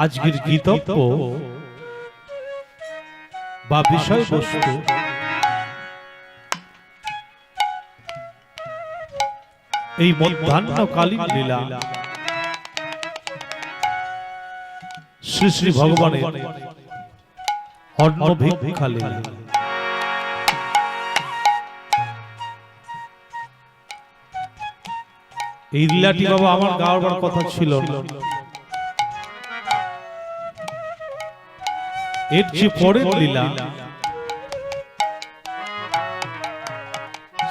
আজকের গীতব্য বা বিষয়বস্তু এই মধ্যাহ্নকালীন লীলা শ্রী শ্রী ভগবানের অন্নভিক্ষা লীলা। এই লীলাটি বাবা আমার গাওয়ার কথা ছিল না, এর যে পরের লীলা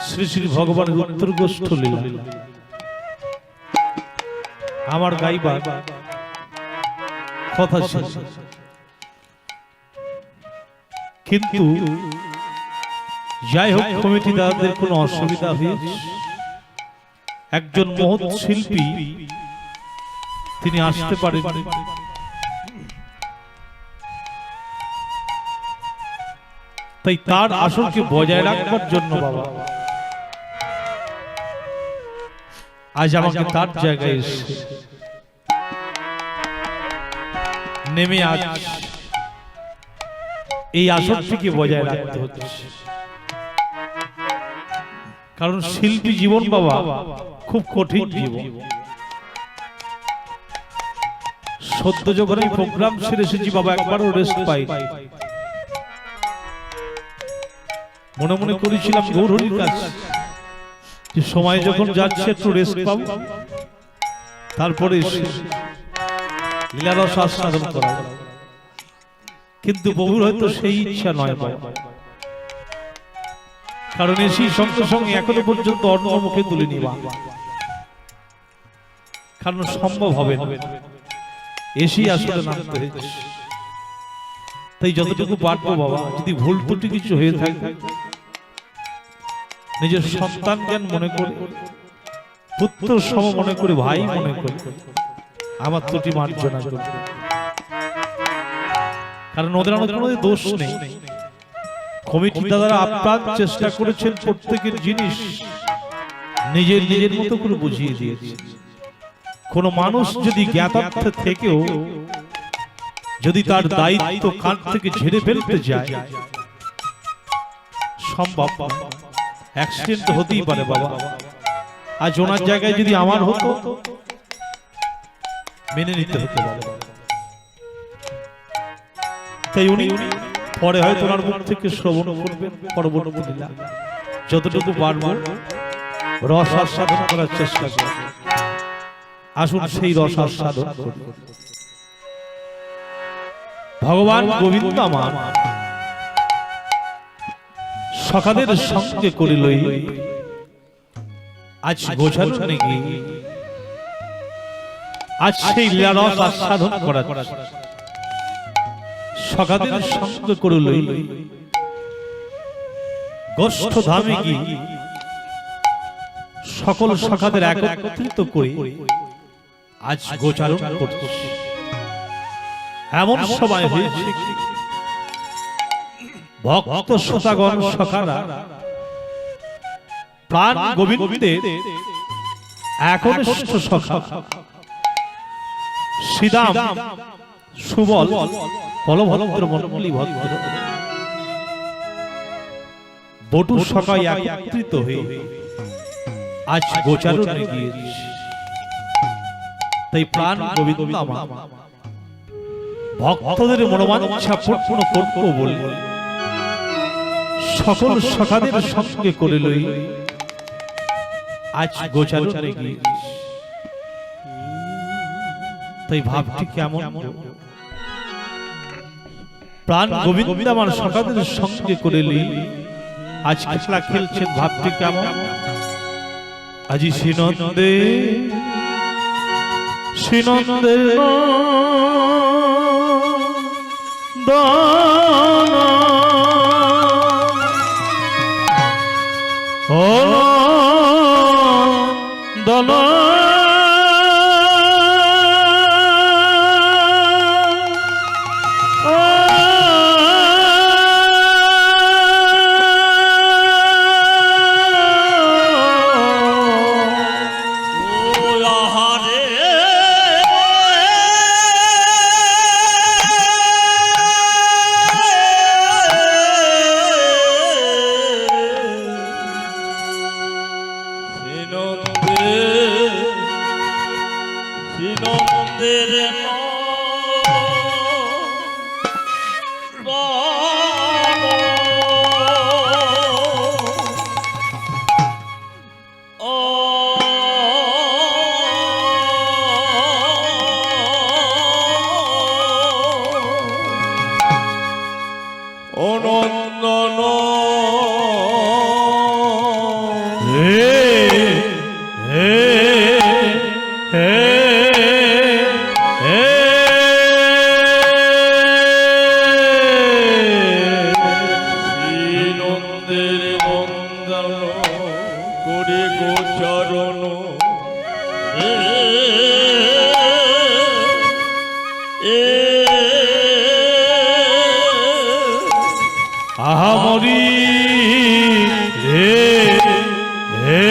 শ্রী শ্রী ভগবানের উত্তরগোষ্ঠ লীলা আমার গাইবার কথা ছিল, কিন্তু যাই হোক কমিটি দাদাদের কোনো অসুবিধা হয়েছে, একজন মহৎ শিল্পী তিনি আসতে পারেন, তাই তার আসরকে বজায় রাখবার জন্য বাবা আজ আমাকে তার জায়গায় এসে নেমে আজ এই আসরটিকে বজায় রাখতে হচ্ছে। কারণ শিল্পী জীবন বাবা খুব কঠিন জীবন। সদ্য যখন এই প্রোগ্রাম ছেড়ে এসেছি বাবা একবারও রেস্ট পাই, মনে মনে করেছিলাম গৌরহরির কাছে যে সময় যখন যাচ্ছে একটু রেস্ট পাবো, তারপরে লীলারস আস্বাদন করা, কিন্তু বহুর হয়তো সেই ইচ্ছা নয় বাবা। কারণ এসি সঙ্গে সঙ্গে এখনো পর্যন্ত অন্য মুখে তুলিনি বাবা, কারণ সম্ভব হবে না, এসি আসলে নামতে হয়েছে। তাই যতটুকু পারবো বাবা, যদি ভুল ত্রুটি কিছু হয়ে থাকে নিজের সন্তান জ্ঞান মনে করে, পুত্র সম মনে করে, ভাই মনে করে আমার ত্রুটি মার্জনা করবে, কারণ ওদের আমার কোনো দোষ নেই। কমিটি দাদারা আপ্রাণ চেষ্টা করেছেন প্রত্যেকের জিনিস নিজের নিজের মতো করে বুঝিয়ে দিয়েছে। কোন মানুষ যদি জ্ঞাতার্থে থেকেও যদি তার দায়িত্ব কাঁধ থেকে ঝেড়ে ফেলতে যায়, সম্ভব অ্যাক্সিডেন্ট হতেই পারে বাবা। আজ ওনার জায়গায় যদি আমার হতো মেনে নিতে হতে পারে, তাই উনি পরে হয়তো ওনার মুখ থেকে শ্রবণ করবেন পরবর্তী লীলা। যতটুকু পারবো রস আস্বাদন করার চেষ্টা করব, আসুন সেই রস আস্বাদন করি। ভগবান গোবিন্দ আমার সখাদের সঙ্গে করিলই আজ গোছানো নাকি, আজ সেই লীলা রস আস্বাদন করার সখাদের সঙ্গে করিলই গোষ্ঠ ধামে কি সকল সখাদের একত্রিত করে আজ গোচারণ করছে। এমন সময় হয়েছে ভক্ত শতাগণ সখারা প্রাণ গোবিন্দের একনিষ্ঠ সখা শ্রীরাম সুবল বলভদ্র মণ্ডলী ভদ্র বটু সখায় একত্রিত হয়ে আজ গোচারণে গিয়েছে। তাই প্রাণ গোবিন্দ আমার ভক্তদের মনোবাঞ্ছা পূর্ণ করব বলে সকল সখাদের সঙ্গে করে লই আজ গোচারণে গিয়েছে। তাই ভাবটি কেমন, প্রাণ গোবিন্দ আমার সখাদের সঙ্গে করে লই আজ খেলা খেলছেন, ভাবটি কেমন। আজি শ্রীনন্দে শ্রীনন্দে দল বদন করে গোচরণ আহামরি রে হে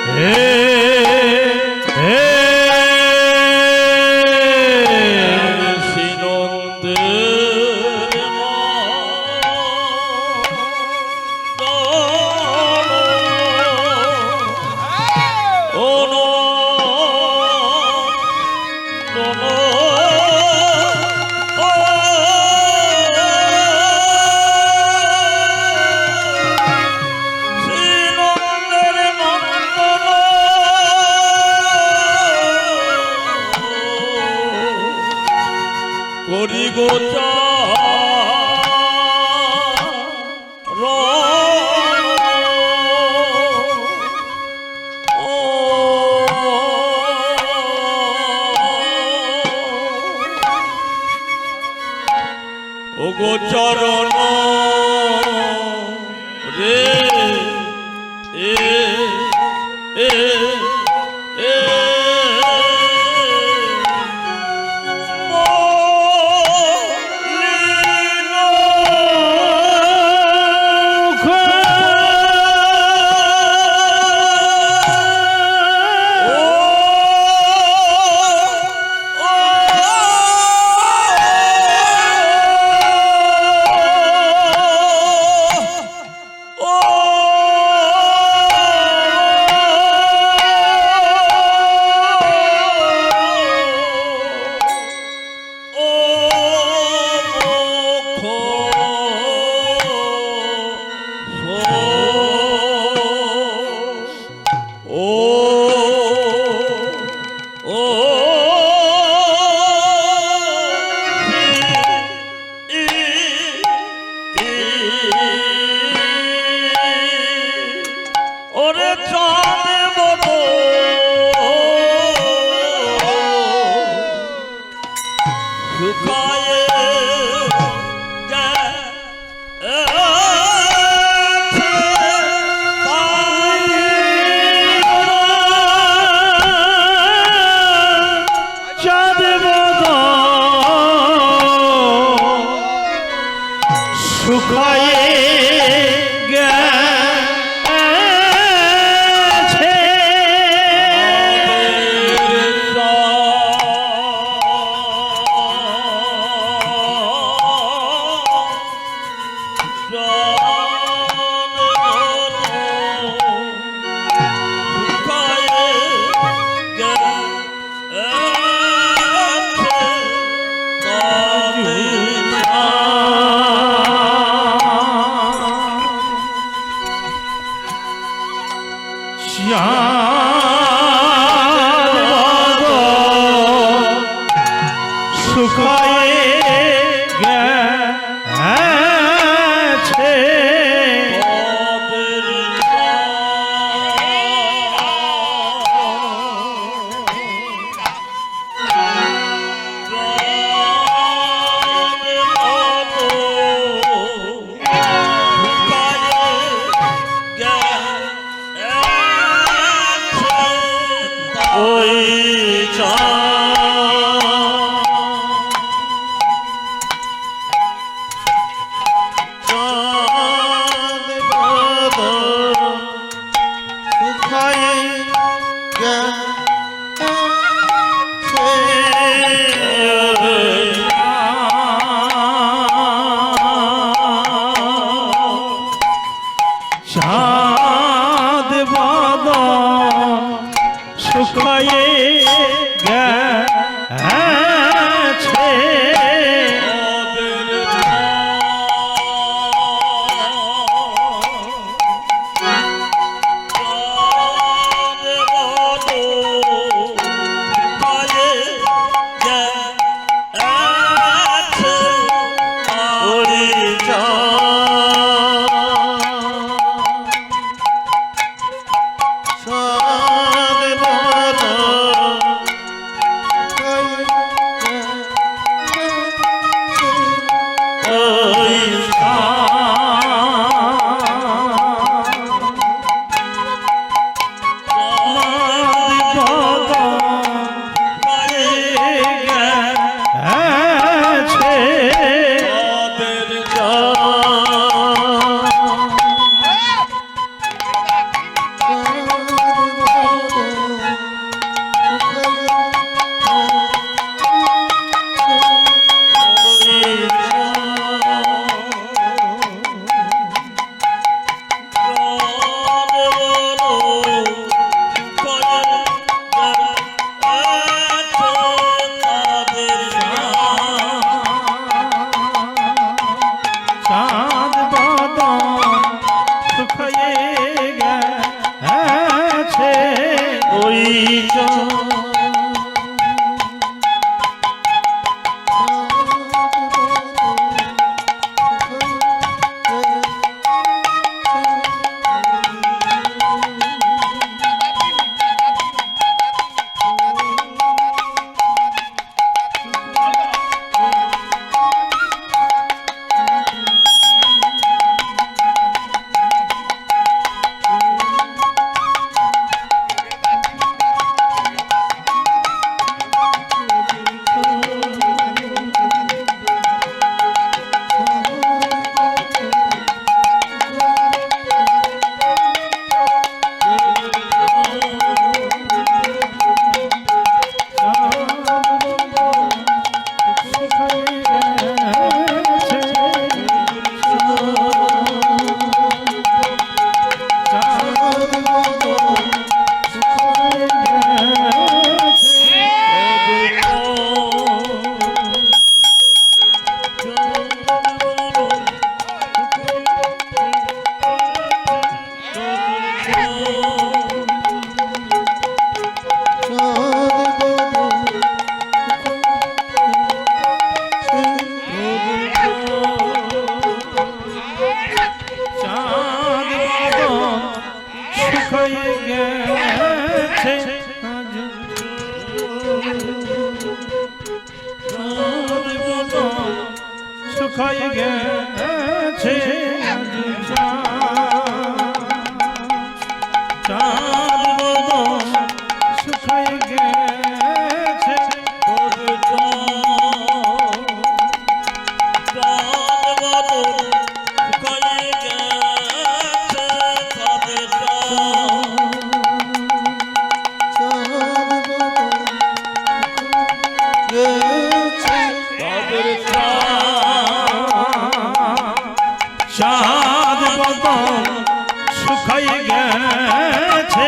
হে হে করি গোচরণ ও গোচরণ রে এ এ এ ওরে চাঁদে মতো শুকায়ে শুকায়ে শুকায়ে গেছে ওই চাঁদ বাদল শুকায়ে গেছে শুকায় গেছে চাঁদ বদন শুকায় গেছে চাঁদ বদন শুকায় গেছে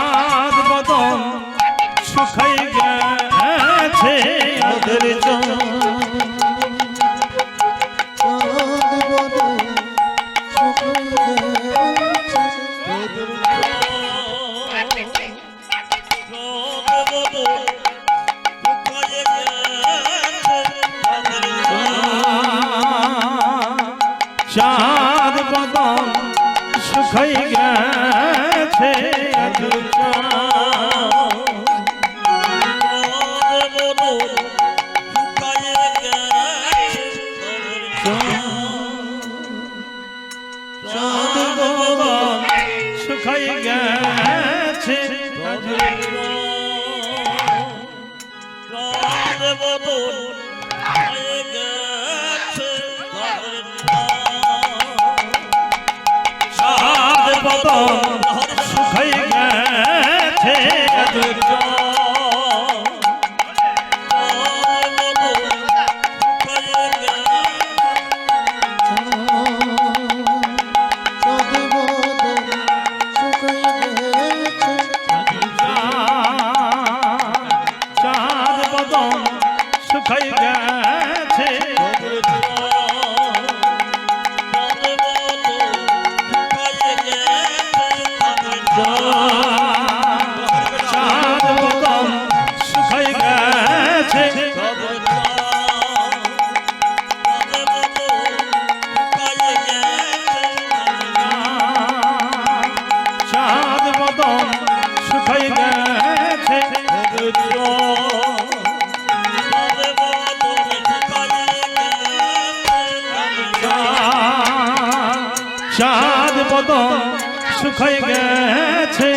চাঁদ বদন শুকায় গেছে আদর চাঁদ বদন শুকায় গেছে চাঁদ বদন শুকায় গেছে চাঁদ বদন শুকায় গেছে চাঁদ বদন শুকায় গেছে চাঁদ বদন শুকায় গেছে চাঁদ বদন শুকায় গেছে চাঁদ বদন শুকায় গেছে চাঁদ বদন শুকায় গেছে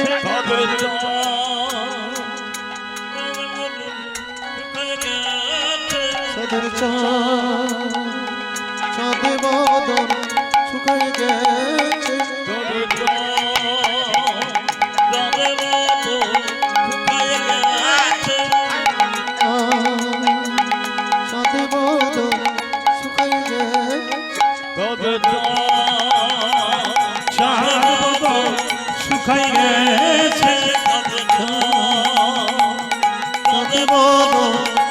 চাঁদ বদন শুকায় গেছে চাঁদ বদন শুকায় গেছে চাঁদ বদন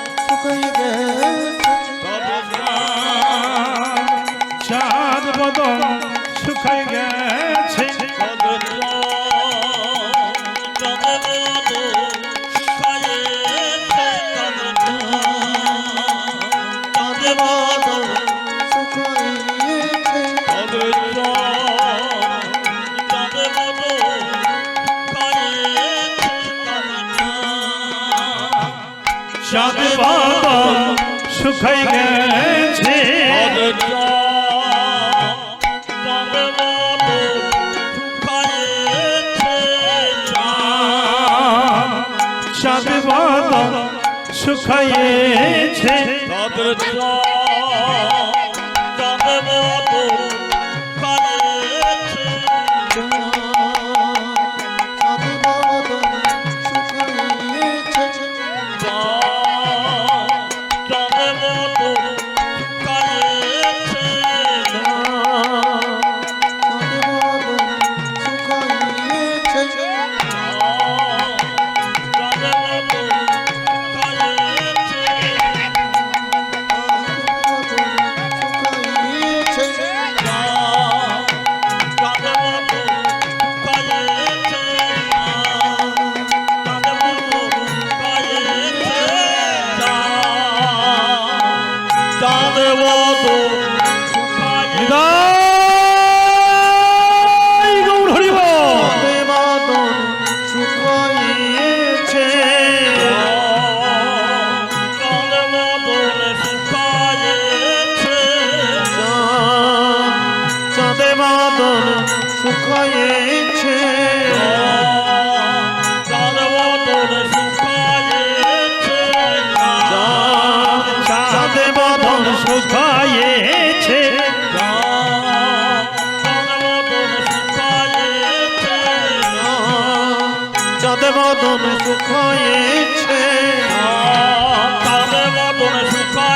চাঁদ বাদল শুকাই গেছে তাদের চাঁদ বাদল শুকাইছে চাঁদ বাদল শুকাইছে তাদের চাঁদ বাদল শুকাইছে চাঁদ বাদল শুকাইছে চাঁদ বাদল শুকাইছে চাঁদ বাদল শুকাইছে চাঁদ বাদল শুকাইছে নিতাই গৌর হরি বল। চাঁদ বাদল শুকাইছে চাঁদ বাদল শুকাইছে চাঁদ বাদল শুকাইছে চাঁদ বাদল শুকাইছে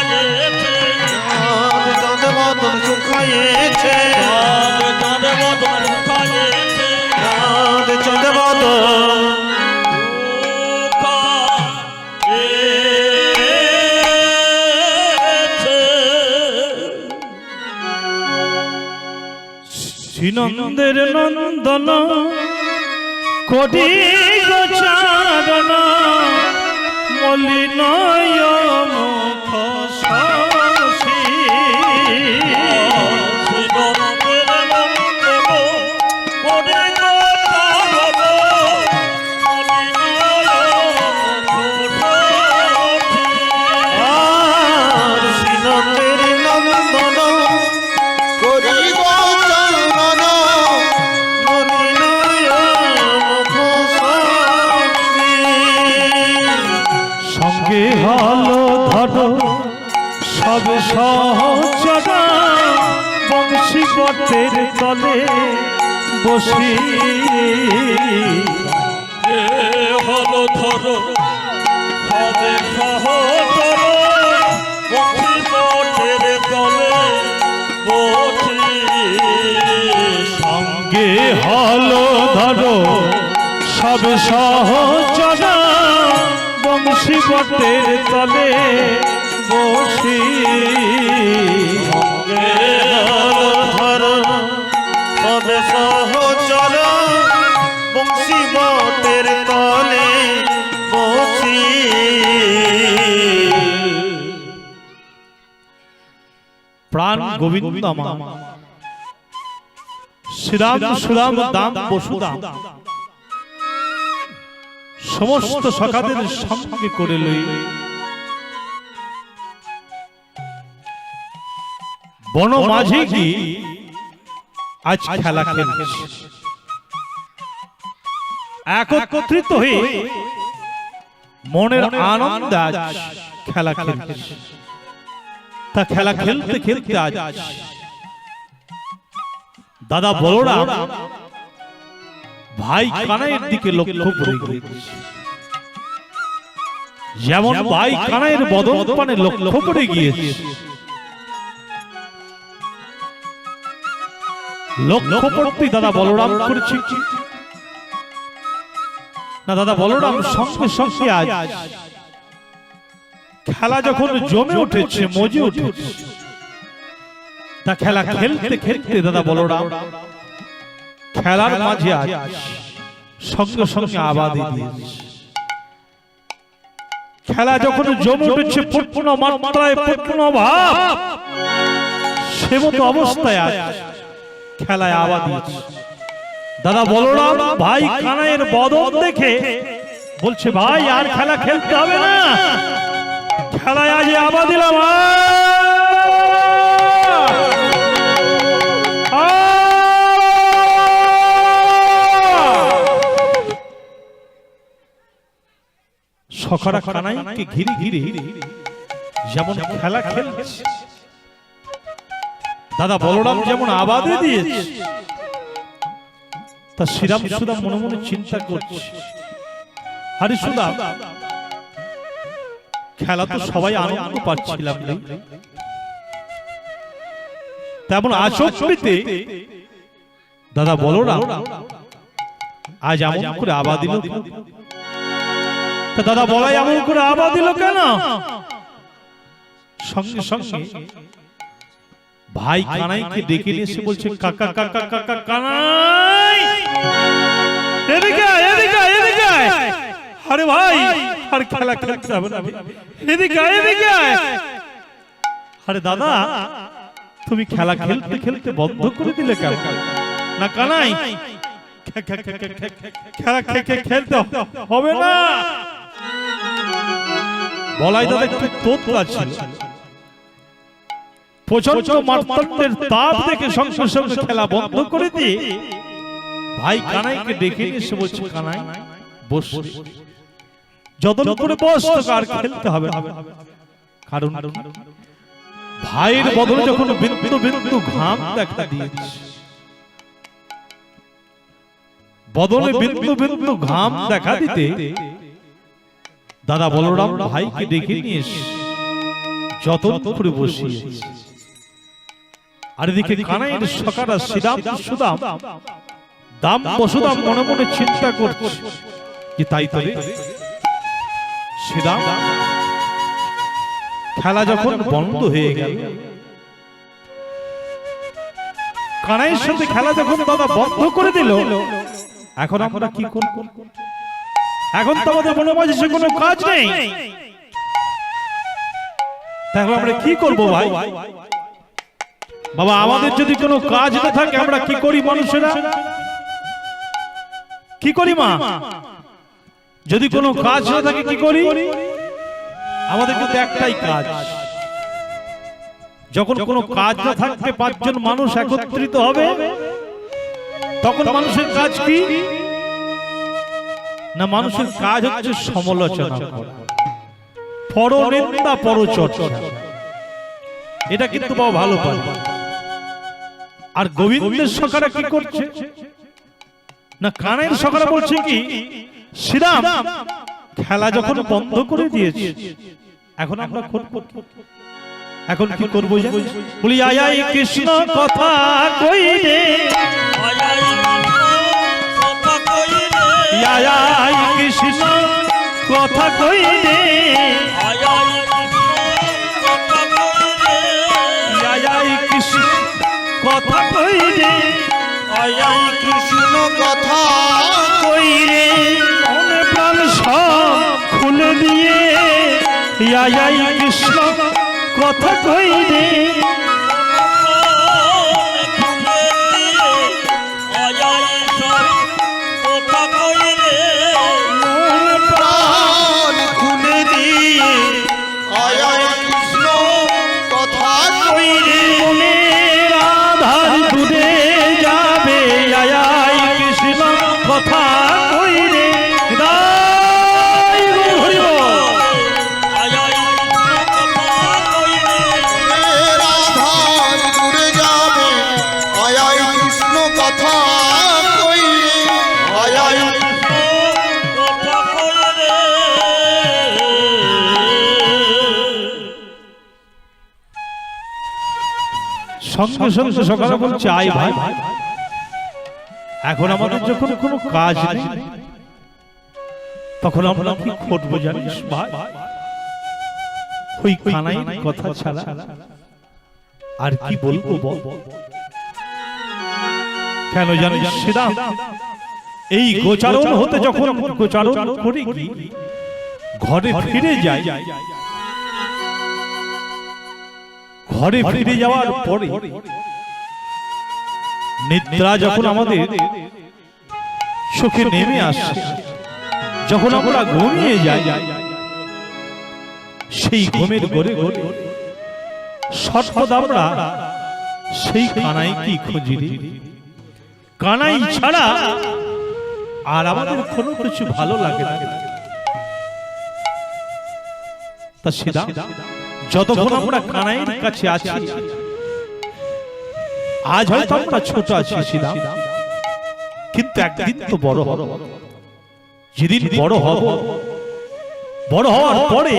চাঁদ বাদল শুকাইছে চাঁদ বাদল শুকাইছে শ্রীনন্দের নন্দন কোটি গোচারণ মলিনয় মুখ শশী শ্রীনন্দের নন্দন করিব চরণ মলিনয় মুখ শশী। সঙ্গে হলো ধরো সব সহচর বংশী বটের তলে বসি হলো ধরো হবে সহচর বংশী বটের তলে বসি সঙ্গে হলো ধরো সব সহচর বংশী বটের তলে বসি ধর সবে সহচর বংশী বটের তলে বসি। প্রাণ গোবিন্দ আমার শ্রীরাম সুরাম দাম বসুদাম সমস্ত সখাদের সঙ্গে করে লই বন মাঝে কি আজ খেলা খেলছে একত্রিত হয়ে মনের আনন্দ আজ খেলা খেলছে তা খেলা খেলতে খেলতে আজ দাদা বলরাম ভাই কানাইয়ের দিকে লক্ষ্য করে গিয়েছে যেমন ভাই কানাইয়ের বদন পানে লক্ষ্য করে গিয়েছে লক্ষ্য করতে দাদা বলরাম করছে কি না দাদা বলরাম সঙ্গে সঙ্গে আজ খেলা যখন জমে উঠেছে মজে উঠেছে তা খেলা খেলতে খেলতে দাদা বলরাম খেলার মাঝে আজ সঙ্গে সঙ্গে আবাদি দিয়েছে খেলা যখন জমে উঠেছে পূর্ণ মাত্রায় পূর্ণ ভাব সে মতো অবস্থায় আজ খেলায় আবাদ দিয়েছে দাদা বলরাম ভাই কানাইয়ের বদন দেখে বলছে ভাই আর খেলা খেলতে হবে না খেলায় আজ আবার দিলাম সখরা কানাইকে ঘিরে ঘিরে যেমন খেলা খেলছে, দাদা বলরাম যেমন আবাদে দিয়েছে, তা শ্রীরাম সুদাম মনে মনে চিন্তা করছে, আরে সুদাম খেলা তো সবাই আনন্দ পাচ্ছিলাম, তেমন আচমনিতে দাদা বলরাম আজ এমন করে আবাদ দিল। দাদা বলাই এমন করে আবাদ দিল কেন? সঙ্গে সঙ্গে ভাই কানাইকে ডেকে নিয়ে এসে বলছে, কাকা কাকা কাকা কানাই এদিকে এদিকে এদিকে, আরে ভাই আর খেলা খেলতে হবে না, এদিকে এদিকে। আরে দাদা তুমি খেলা খেলতে খেলতে বন্ধ করে দিলে কেন? না কানাই খেলা খেলতে হবে না। বলাই দাদা একটু তোতলা ছিল, প্রচন্ড মার্তন্ডের তাপ দেখে সঙ্গে সঙ্গে খেলা বন্ধ করে দিয়ে ভাই কানাইকে ডেকে নিয়ে এসে বলছে, কানাই বস, যতন করে বস, তোকে আর খেলতে হবে না। কারণ ভাইয়ের বদলে যখন বিন্দু বিন্দু ঘাম দেখা দিয়েছে, বদলে বিন্দু বিন্দু ঘাম দেখা দিতে দাদা বলরাম ভাইকে ডেকে নিয়ে এসে যতন করে বসিয়েছে। আর এদিকে কানাইয়ের সখারা শ্রীরাম সুদাম দাম বসুদাম মনে মনে চিন্তা করছে যে তাই তো শ্রীরাম খেলা যখন বন্ধ হয়ে গেল, কানাইয়ের সাথে খেলা যখন দাদা বন্ধ করে দিল, এখন আমরা কি করব? এখন তো আমাদের মনে মাঝে সে কোনো কাজ নেই, তাহলে আমরা কি করব ভাই? বাবা আমাদের যদি কোনো কাজ না থাকে আমরা কি করি? মানুষেরা কি করি? মা যদি কোনো কাজ না থাকে কি করি? আমাদের কিন্তু একটাই কাজ, যখন কোনো কাজ না থাকবে পাঁচজন মানুষ একত্রিত হবে, তখন মানুষের কাজ কি না? মানুষের কাজ হচ্ছে সমালোচনা করা, পরনিন্দা পরচর্চা। এটা কিন্তু বাবা ভালো পারে। আর গোবিন্দের সখারা কি করছে না? কানাইয়ের সখারা বলছে কি, শ্রীরাম খেলা যখন বন্ধ করে দিয়েছে, এখন আমরা এখন কি করবো? বলি আয় কৃষ্ণ কথা কই রে, আয় কৃষ্ণ কথা কই রে, আয় কৃষ্ণ কথা কই রে, আয় কৃষ্ণ কথা কই রে, মনে প্রাণ সব খুলে দিয়ে আয় কৃষ্ণ কথা কই রে, প্রাণ খুলে দিয়ে আয় কৃষ্ণ কথা কই রে, মনের আধার দূরে যাবে আয় কৃষ্ণ কথা কই রে। রাধার দূরে যাবে আয় কৃষ্ণ কথা কই রে, আয় সঙ্গে সঙ্গে সকালে বলছে, আয় ভাই এখন আমাদের যখন কোনো কাজ নেই, তখন আমরা কি করবো জানিস ভাই? ওই কানাইয়ের কথা ছাড়া আর কি বলবো বল? কেন জানিস শ্রীরাম, এই গোচারণ হতে যখন গোচারণ করে কি ঘরে ফিরে যায়, ঘরে ফিরে যাওয়ার পরে নিদ্রা যখন আমাদের চোখে নেমে আসে, যখন আমরা ঘুমিয়ে যাই, সেই ঘুমের ঘরে ঘরে সর্বদা আমরা সেই কানাই কি খুঁজি রে। কানাই ছাড়া আর আমাদের কোনো কিছু ভালো লাগে না। তা সেটা যতক্ষণ আমরা কানাইয়ের কাছে আছি, আজ হয়তো আমরা ছোট আছি সেটা, কিন্তু একদিন তো বড় হব। যেদিন বড় হব, বড় হওয়ার পরে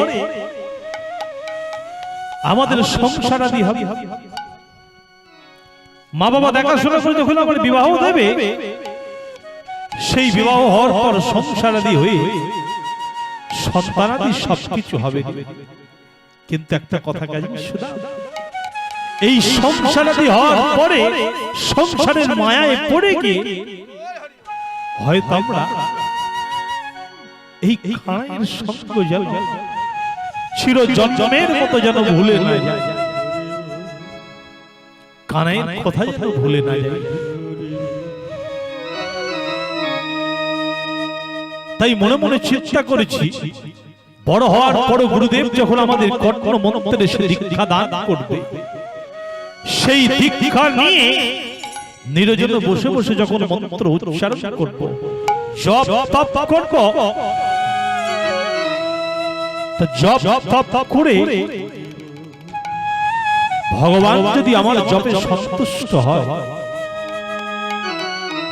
আমাদের সংসার আদি হবে। মা বাবা দেখাশোনা করে যখন আমার বিবাহ দেবে, সেই বিবাহ হওয়ার পর সংসার আদি হয়ে সন্তানাদি সবকিছু হবে। কিন্তু একটা কথা কাজী শুধু এই সংসার আদি হওয়ার পরে সংসারের মায়ায় পড়ে গিয়ে হয়তো আমরা এই কানাইয়ের সঙ্গ যেন চির জন্মের মতো যেন ভুলে না যায়, কানাইয়ের কথা যেন ভুলে না যায়। তাই মনে মনে চিন্তা করেছি, বড় হওয়ার পর গুরুদেব যখন আমাদের কর্ণ মন্ত্রে সে দীক্ষা দান করবে, সেই দীক্ষা নিয়ে নিরজনে বসে বসে যখন মন্ত্র উচ্চারণ করব, জপ তপ করব, তা জপ তপ করে ভগবান যদি আমার জপে সন্তুষ্ট হয়,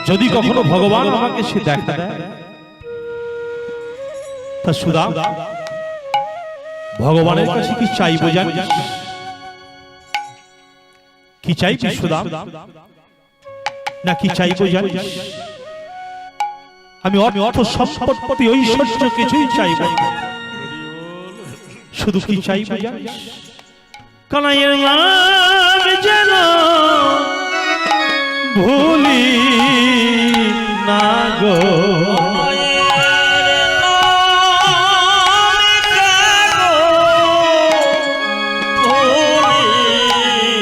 যদি কখনো ভগবান আমাকে সে দেখা দেয়, তা সুদাম ভগবানের কাছে কি চাইবো জানিস? কি চাইবি সুদাম? না কি চাইবো জানিস? আমি অর্থ সম্পত্তি ঐশ্বর্য কিছুই চাইব না, শুধু কি চাইবো জানিস? কানাইয়ের নাম যেন ভুলি না গো, ভুলি না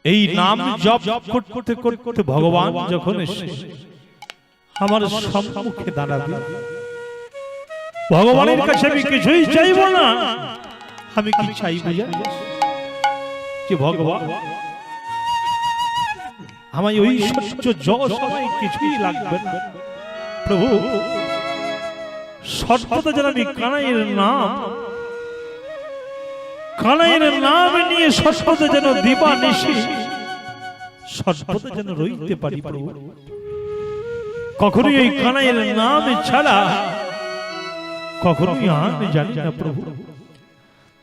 এই নাম জপ করতে করতে ভগবান যখন এসে আমার সম্মুখে দাঁড়াবে, ভগবানের কাছে আমি কিছুই চাইব না। আমি কি চাইব জানিস? যে ভগবান আমায় ওই সহ্য সময় কিছুই লাগবে না প্রভু, সর্বদা যেন আমি কানাইয়ের নাম নিয়ে সর্বদা যেন দিবা নিশি সর্বদা যেন রইতে পারি প্রভু। কখনোই এই কানাইয়ের নাম ছাড়া কখনোই আমি জানি না প্রভু।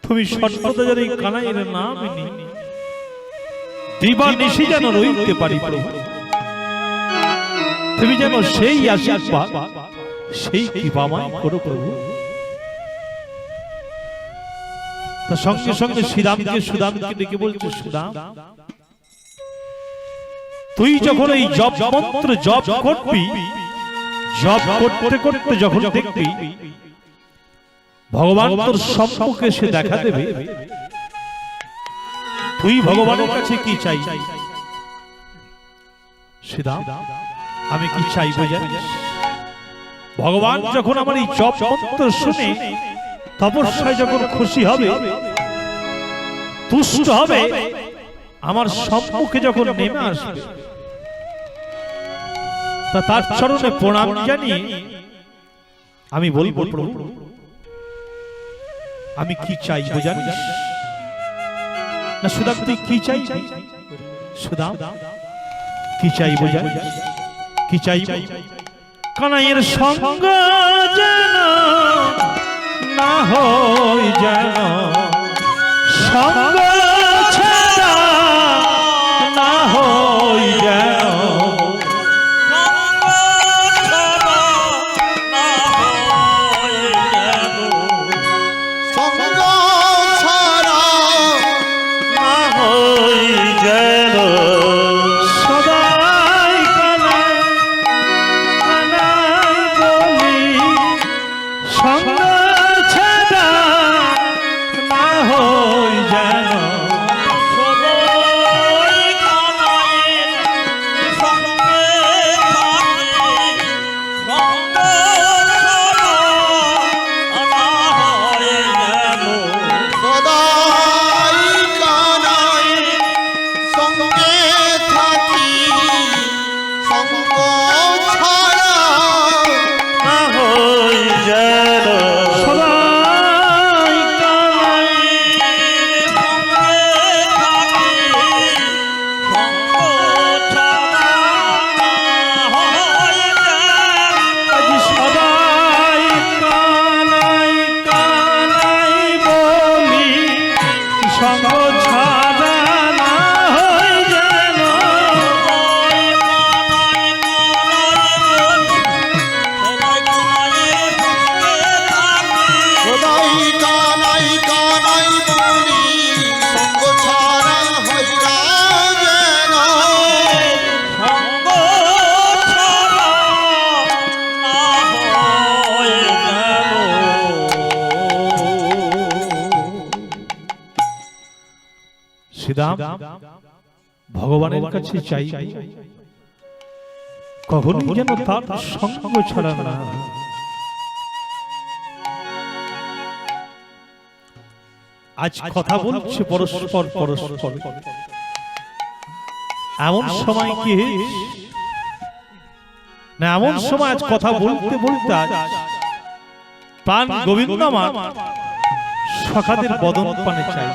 তুমি সর্বদা যেন এই কানাইয়ের নাম নিয়ে দিবা নিশি যেন রইতে পারি প্রভু। তুমি যেন সেই আশীর্বাদ সেই কৃপা আমায় করো প্রভু। তার সঙ্গে সঙ্গে সুদামকে ডেকে বলছে, সুদাম তুই যখন এই জপ মন্ত্র জপ করবি, জপ করতে করতে যখন দেখবি ভগবান তোর সম্মুখে সে দেখা দেবে, তুই ভগবানের কাছে কি চাই? সুদাম আমি কি চাইবো জানিস? ভগবান যখন আমার এই জপ মন্ত্র শুনে তপস্যায় যখন খুশি হবে, তুষ্ট হবে, আমার সম্মুখে যখন নেমে আসবে, তা তার চরণে প্রণাম জানিয়ে আমি বলবো, প্রভু আমি কি চাইবো জানিস? না সুদাম তুই কি চাইবি? সুদাম কি চাইবো জানিস? কি চাইবো? কানাইয়ের সঙ্গ যেন না হই, যেন সঙ্গ ছাড়া না হই, যেন সঙ্গ ছাড়া না হই যেন সদাই কানাই কানাই বলি, সঙ্গ ছাড়া না হই যেন সদাই কানাই সঙ্গে থাকি, সঙ্গ ছাড়া সদাই কানাই আজ সদাই কানাই কানাই বলি, সঙ্গ ছাড়া না হই যেন সদাই কানাই কানাই বলি, সঙ্গ ছাড়া হয় না যেন। শ্রীরাম ভগবানের কাছে চাই কখনই যেন তার সঙ্গ ছাড়া না। আজ কথা বলছে পরস্পর পরস্পর, এমন সময় কি না, এমন সময় আজ কথা বলতে বলতে আজ প্রাণ গোবিন্দ আমার সখাদের বদন পানে চাই,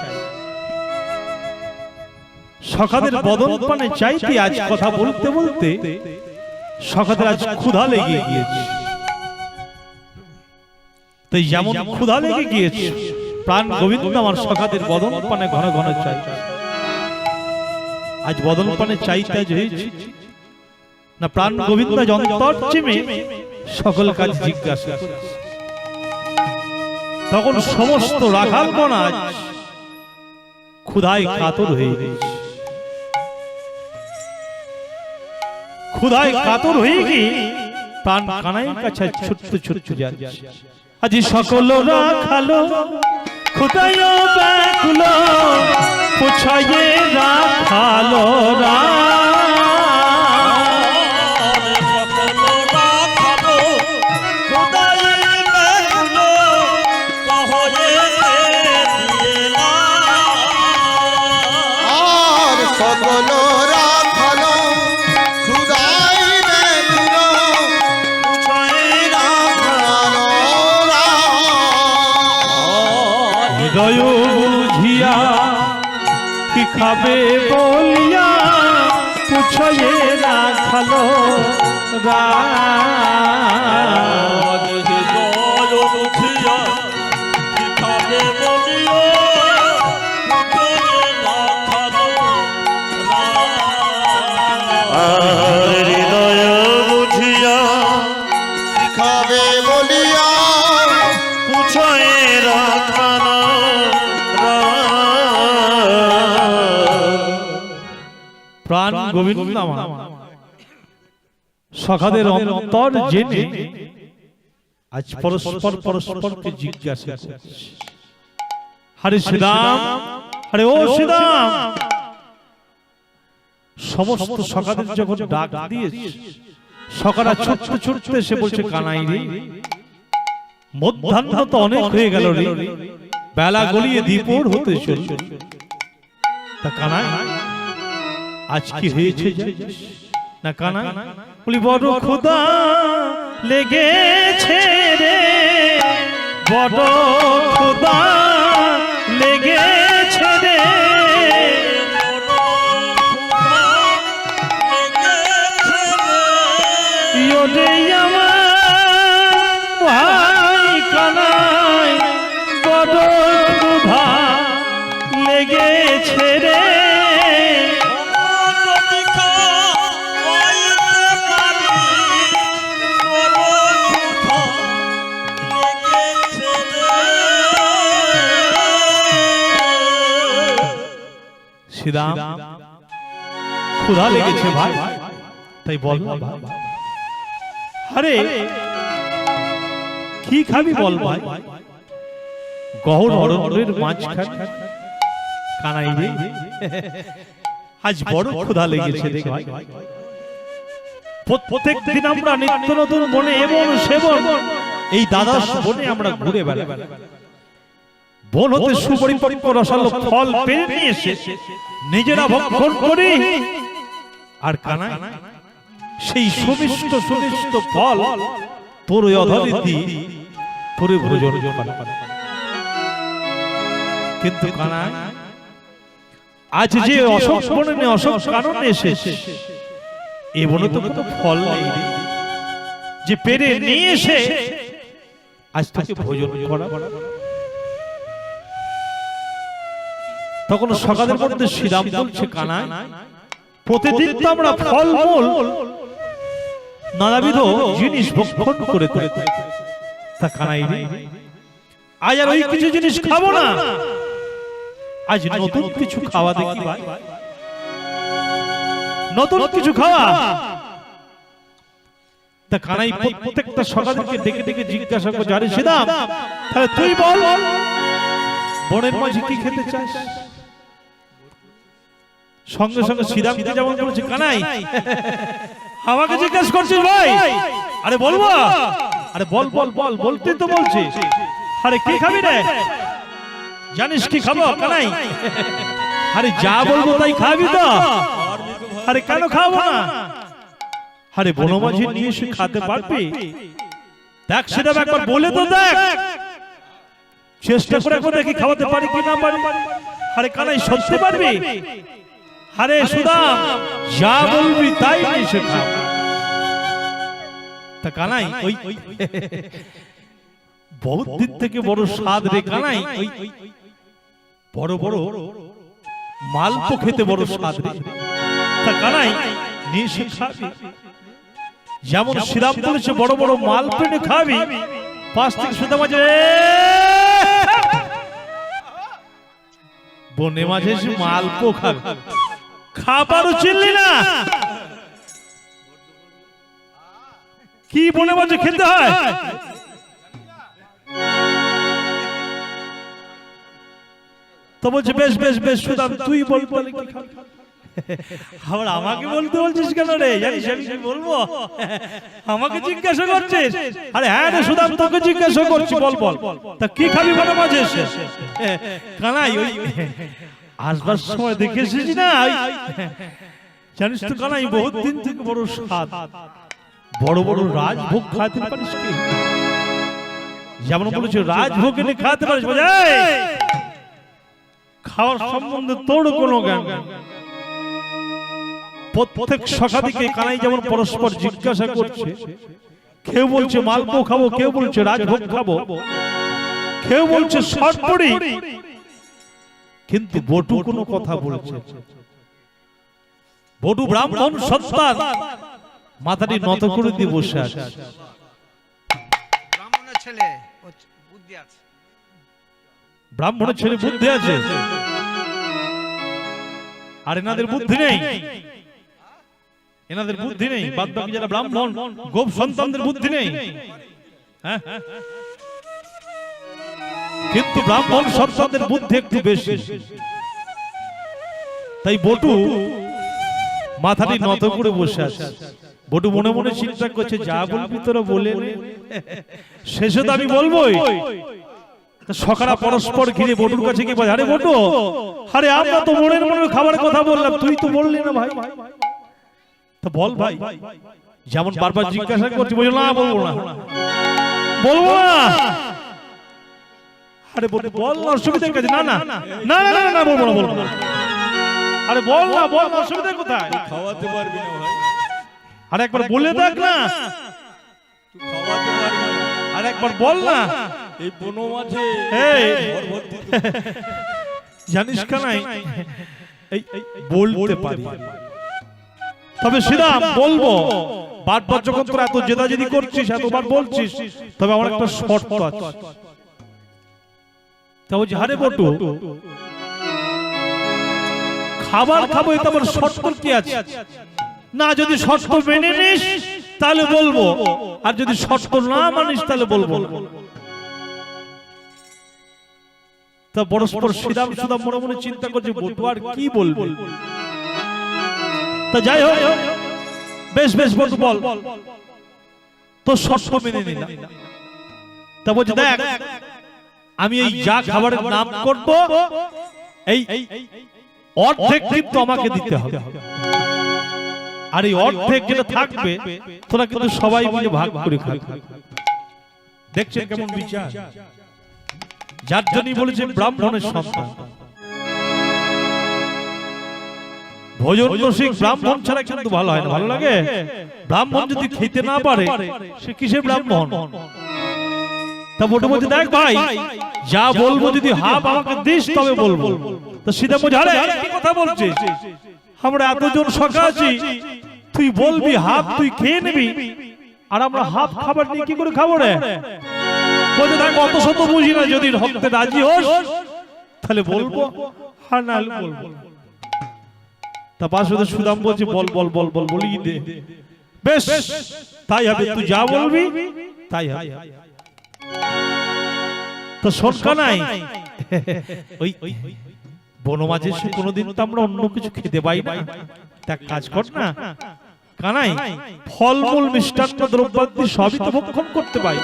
সখাদের বদন পানে চাইতে আজ কথা বলতে বলতে সখাদের আজ ক্ষুধা লেগে গিয়েছে। তাই যেমন ক্ষুধা লেগে গিয়েছে, প্রাণ গোবিন্দ আমার সখাদের বদন পানে ঘন ঘন চাই। আজ বদন পানে চাইতে আজ হয়েছে না, প্রাণ গোবিন্দ অন্তর চিমে সকল কাজ জিজ্ঞাসা করছে। তখন সমস্ত রাখালগণ আজ ক্ষুধায় কাতর হয়ে গেছে, ক্ষুধায় কাতর হয়ে গিয়ে প্রাণ কানাইয়ের কাছে ছোট্ট ছোট্ট যাচ্ছে। আজ সকল রাখালো খুদায় ব্যাকুল পুছায়ে রাখালো রা সকল রাখালো খুদাই বেগুলো রাখালো হৃদয় বুঝিয়া কি খাবে বলিয়া পুছয়ে রাখালো রা হৃদয় বুঝিয়া খাবে বলিয়া পুছয়ে রাখানো প্রাণ গোবিন্দ আমার সখাদের অন্তর জেনে আজ পরস্পর পরস্পরকে জিজ্ঞাসা করছে হরে শ্রীরাম হরে ও শ্রীরাম সমস্ত সখাদের যখন ডাক দিয়েছে সখারা ছুটতে ছুটতে এসে বলছে কানাই রে মধ্যাহ্ন তো অনেক হয়ে গেল রে বেলা গলিয়ে দ্বীপর হতে চলল তা কানাই আজ কি হয়েছে জানিস না কানাই বলি বড় ক্ষুধা লেগেছে রে বড় ক্ষুধা লেগেছে রে ইয়োরে আমার ভাই কানাই বড় ক্ষুধা লেগেছে রে শ্রীরাম ক্ষুধা লেগেছে ভাই তাই বল না ভাই আরে কি খাবি বল ভাই গহন অরণ্যের মাঝখানে কানাই রে আজ বড় ক্ষুধা লেগেছে রে ভাই প্রত্যেক দিন আমরা নিত্য নতুন বনে এবং সেবন এই দাদাস বনে আমরা ঘুরে বেড়াই বন হতে সুপরিপক্ব রসালো ফল পেয়ে নিয়ে এসে নিজেরা ভক্ষণ করি আর কানাই সেই সুমিষ্ট সুমিষ্ট ফল তোর ওই অধরিতি তোরে ভোজন কিন্তু কানাই আজ যে অশোক বনে অশোক কারণে এসেছে এ বনে তো কোনো ফল নেই যে পেরে নিয়ে এসে আজ তোকে ভোজন করা তখন সকালের মধ্যে শ্রীরাম বলছে কানাই প্রতিদিন তো আমরা ফলমূল নানাবিধ জিনিস ভক্ষণ করে তা কানাই রে আজ আর ওই কিছু জিনিস খাবো না আজ নতুন কিছু খাওয়া দেখি ভাই নতুন কিছু খাওয়া তা কানাই প্রত্যেকটা সকালকে ডেকে ডেকে জিজ্ঞাসা করে জানিস শ্রীরাম তাহলে তুই বল বনের মাঝে কি খেতে চাস সঙ্গে সঙ্গে শ্রীরামকে যেমন বলেছে কানাই আমাকে জিজ্ঞাসা করছিস ভাই আরে বলবো আরে বল বল বল বলতে তো বলছি আরে কি খাবি রে জানিস কি খাবো কানাই আরে যা বলবো তাই খাবি তো আরে কেন খাবো না আরে বনমাঝি নিয়ে এসে খেতে পারবি দেখ সেটা একবার বলে তো দেখ চেষ্টা করে একবার দেখি খাওয়াতে পারি কি না পারি আরে কানাই সত্যি পারবি আরে সুদাম যা বলবি তাই এসে খাও তা কানাই ওই বহুত দিন থেকে বড় স্বাদ রে কানাই ওই বড় বড় মালপো খেতে বড় স্বাদ রে তা কানাই নিয়ে এসে খাবি যেমন শ্রীরাম বলেছে বড় বড় মালপো নিয়ে খাবি পাশ থেকে সুদাম মাঝে বনে মাঝে এসে মালপো খাবে খাবারও চিনলি না কি বনে মাঝে খেতে হয় তো বলছে বেশ বেশ বেশ সুদাম তুই বল বলে কি খাবি? আবার আমাকে বলতে বলছিস কেন রে? জানিস আমি কি বলবো? আমাকে জিজ্ঞাসা করছিস? আরে হ্যাঁ রে সুদাম, তোকে জিজ্ঞাসা করছি, বল বল তা কি খাবি বলো মাঝে এসে? কানাই ওই আসবার সময় দেখে এসেছি না, জানিস তো কানাই বহুত দিন থেকে বড় স্বাদ, বড় বড় রাজভোগ খাতে পারিস কি? যেমন বলেছে রাজভোগ এনে খাতে পারিস, বলে খাওয়ার সম্বন্ধে তোর কোনো জ্ঞান নেই। প্রত্যেক সখাদিকে কানাই যেমন পরস্পর জিজ্ঞাসা করছে, কেউ বলছে মালপো খাবো, কেউ বলছে রাজভোগ খাবো, কেউ বলছে সরপুরি, কিন্তু বটু কোনো কথা বলছে। বটু ব্রাহ্মণ সত্তার মাথাটি নত করে দিয়ে বসে আছে। ব্রাহ্মণের ছেলে বুদ্ধি আছে, ব্রাহ্মণের ছেলে বুদ্ধি আছে, আর এনাদের বুদ্ধি নেই, এনাদের বুদ্ধি নেই। বাদ বাকি যারা ব্রাহ্মণ গোপ সন্তানদের বুদ্ধি নেই, হ্যাঁ, কিন্তু ব্রাহ্মণ সন্তানদের বুদ্ধি একটু বেশি। তাই বটু মাথাটি নত করে বসে আছে। বটু মনে মনে চিন্তা করছে যা বলবি তোরা বলে নে, শেষে তো আমি বলবোই। সকারা পরস্পর ঘিরে বটুর কাছে গিয়ে বলে, আরে বটু, আরে আমরা তো মনের মনের খাবার কথা বললাম, তুই তো বললি না ভাই, তো বল ভাই। যেমন বারবার জিজ্ঞাসা করছি, বলছো না বলবো না, বলবো না। আরে বটু বল না, অসুবিধা কাছে না না না না না না বলবো না, বলবো না। আরে বল না, বল না, অসুবিধা কোথায়? খাওয়াতে পারবি না ভাই, আরে একবার বলে দেখ না, তুই খাওয়াতে পারবি না। আরে একবার বল না। এই বনো মাঝে এই ঘর ভর্তি জানিস কানাই এই বলতে পারি, তবে শ্রীরাম বলবো বারবার যখন তোরা এত জেদাজেদি করছিস, এতবার বলছিস, তবে আমার একটা শর্ত আছে। তা বলছি আরে বটু, খাবার খাবো, এটা আমার শর্ত কি আছে? না যদি শর্ত মেনে নিস তাহলে বলবো, আর যদি শর্ত না মানিস তাহলে বলবো না। তা পরস্পর শ্রীরাম সুদাম মনে মনে চিন্তা করছে বটু আর কি বলবে। তা যাই হোক, বেশ বেশ বটু বল, তো শর্ত মেনে নিলাম। তা বলছে দেখ, আমি এই যা খাবারের নাম করব, এই অর্ধেক কিন্তু আমাকে দিতে হবে, আর এই অর্ধেক যেটা থাকবে তোরা কিন্তু সবাই মিলে ভাগ করে খাবি। দেখছেন কেমন বিচার? যার জন্যই বলেছেন ব্রাহ্মণের সন্তান। ভোজন রসিক ব্রাহ্মণ ছাড়া কিন্তু ভালো হয় না। ভালো লাগে? ব্রাহ্মণ যদি খেতে না পারে সে কিসের ব্রাহ্মণ? তা বটু বলছে দেখ ভাই, যা বলবো যদি হাফ আমাকে দিস তবে বলবো। তো সীতা বলছে আরে কি কথা বলছিস? আমরা এতজন সখা আছি, তুই বলবি হাফ তুই খেয়ে নিবি, আর আমরা হাফ খাবার নিয়ে কি করে খাবো রে? বলছে দেখ অত শত বুঝি না, যদি হকতে রাজি হোস তাহলে বলবো, আর না হলে বলবো। তা পাশে সুদাম বলছে বল বল বল বল বলি দে। বেশ তাই হবে, তুই যা বলবি তাই হবে। তো শোনকা নাই ওই বনমাঝে সে কোনোদিন তো আমরা অন্য কিছু খেতে পাই না। তা কাজ কর না কানাই, ফলমূল মিষ্টান্ন দ্রব্যাদি সবই তো ভক্ষণ করতে পাই,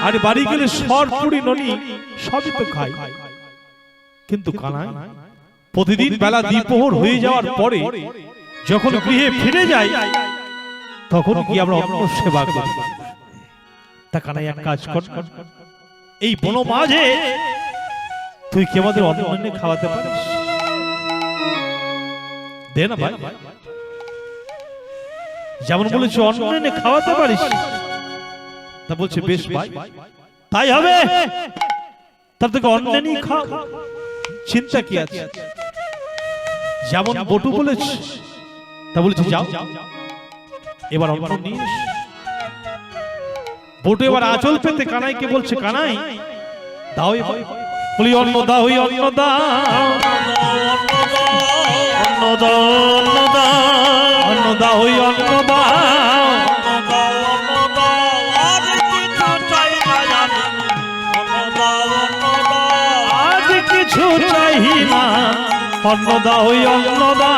আর বাড়ি গেলে সরপুরি ননি সবই তো খাই। কিন্তু কানাই প্রতিদিন বেলা দ্বিপ্রহর হয়ে যাওয়ার পরে যখন গৃহে ফিরে যাই, তখন কি আমরা অন্য সেবা করি। তা কানাই এক কাজ কর, এই বনমাঝে তুই কি আমাদের অন্ন খাওয়াতে পারিস? দে না ভাই, যেমন বলেছি অন্ন এনে খাওয়াতে পারিস। তা বলছে বেশ ভাই তাই হবে, তার থেকে অন্ন নিয়ে খাও, চিন্তা কি আছে? যেমন বটু বলেছে তা বলেছে যাও এবার অন্ন নিয়ে। বটু এবার আঁচল পেতে কানাইকে বলছে কানাই দাও, বলি অন্ন দাও, অন্ন দাও, অন্ন দাও, অন্ন দাও, অন্ন দাও, অন্ন দাও, আজ কিছু চাই না, অন্ন দাও অন্ন দাও।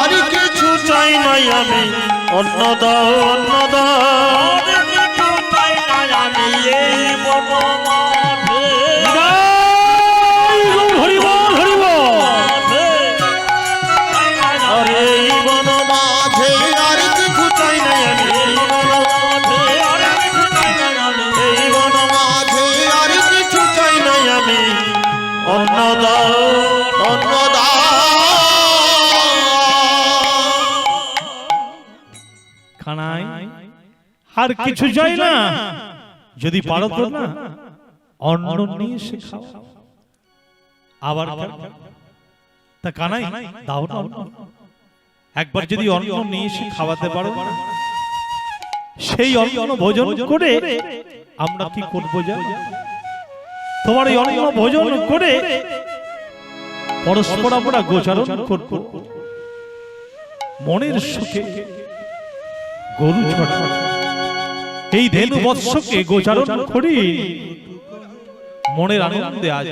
আর কিছু চাই নাই আমি অন্ন দাও অন্ন দাও। চাই নাই আমি এই বনমাঝে হরি বল হরি বল। আরে এই বনমাঝে আর কিছু চাই নাই আমি এই বনমাঝে এই মাঝে আর কিছু চাই নাই আমি অন্ন দাও অন্ন দাও। খানাই আর কিছু চাই না, যদি পারো তো না অন্ন নিয়ে এসে খাও। আবার তা কানাই দাও না অন্ন। একবার যদি অন্ন নিয়ে এসে খাওয়াতে পারো না, সেই অন্ন ভোজন করে আমরা কি করবো জানো? তোমার এই অন্ন ভোজন করে পরস্পর আমরা গোচারণ করব, মনের সুখে গরু ছড়া এই ধেনু বৎসকে গোচারণ করি মনের আনন্দে আজ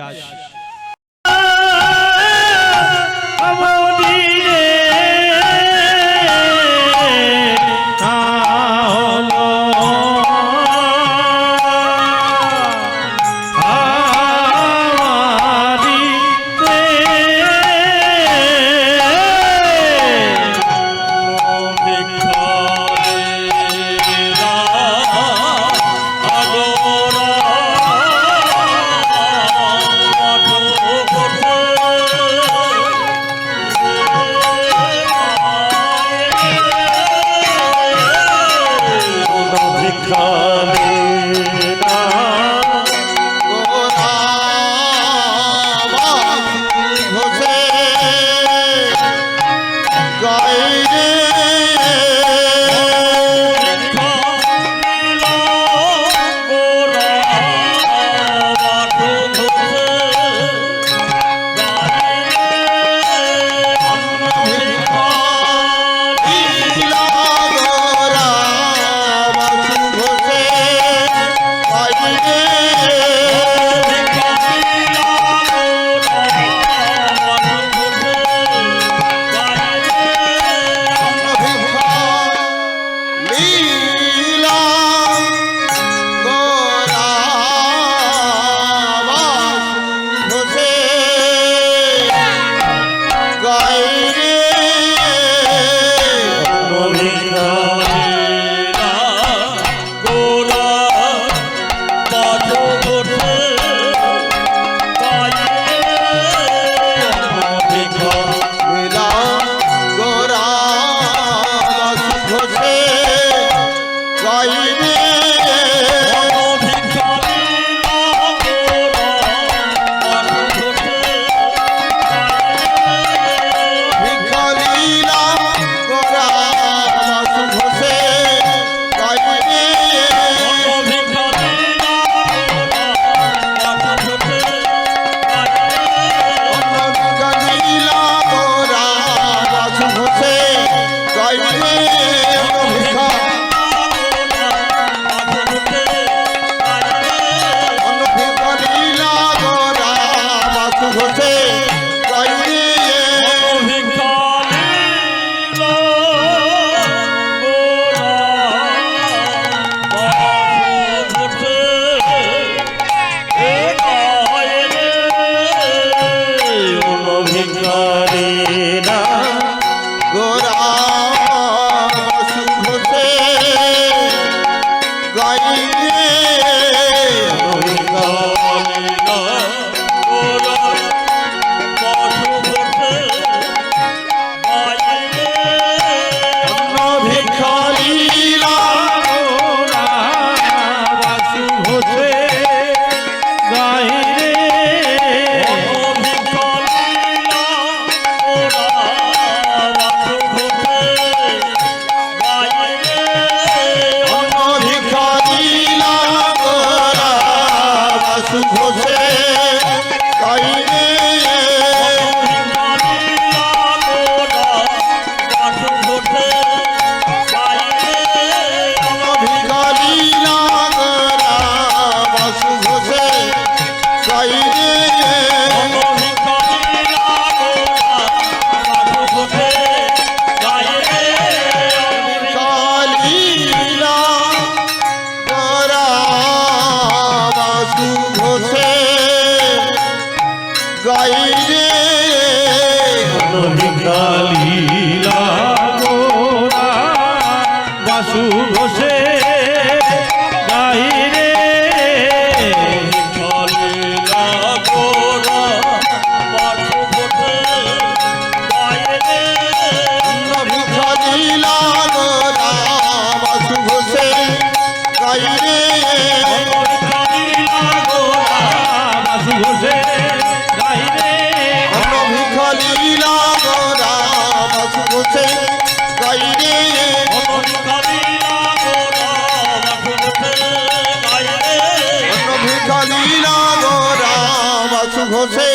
ঘোষে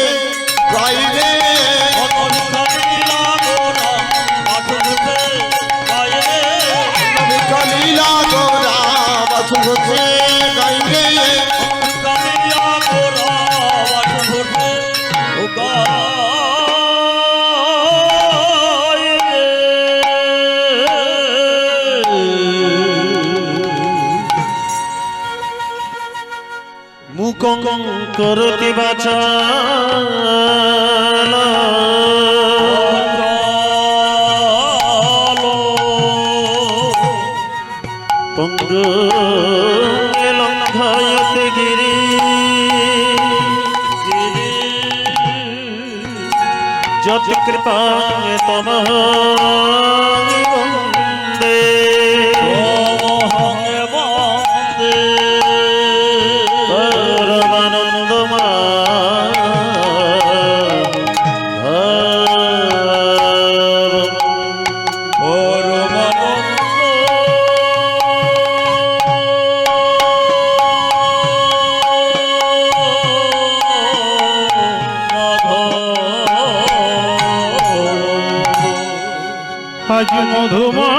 গাইলে কালীলা গোরা বাসু ঘোষে গাইলে মুকং করতি বাচা লঙ্ঘায়তে গিরি যত কৃপা তমঃ বন্দে আজ মধুমা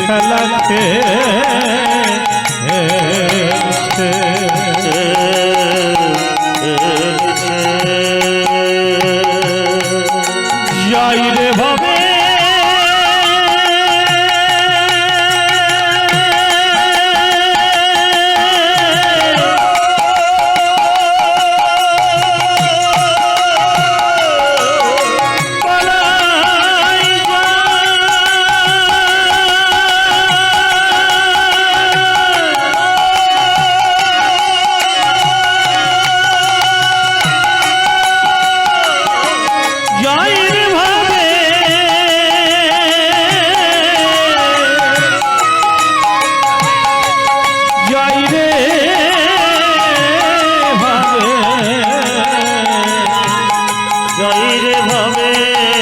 খেলাতে যাই রে ভাবে যাই রে ভাবে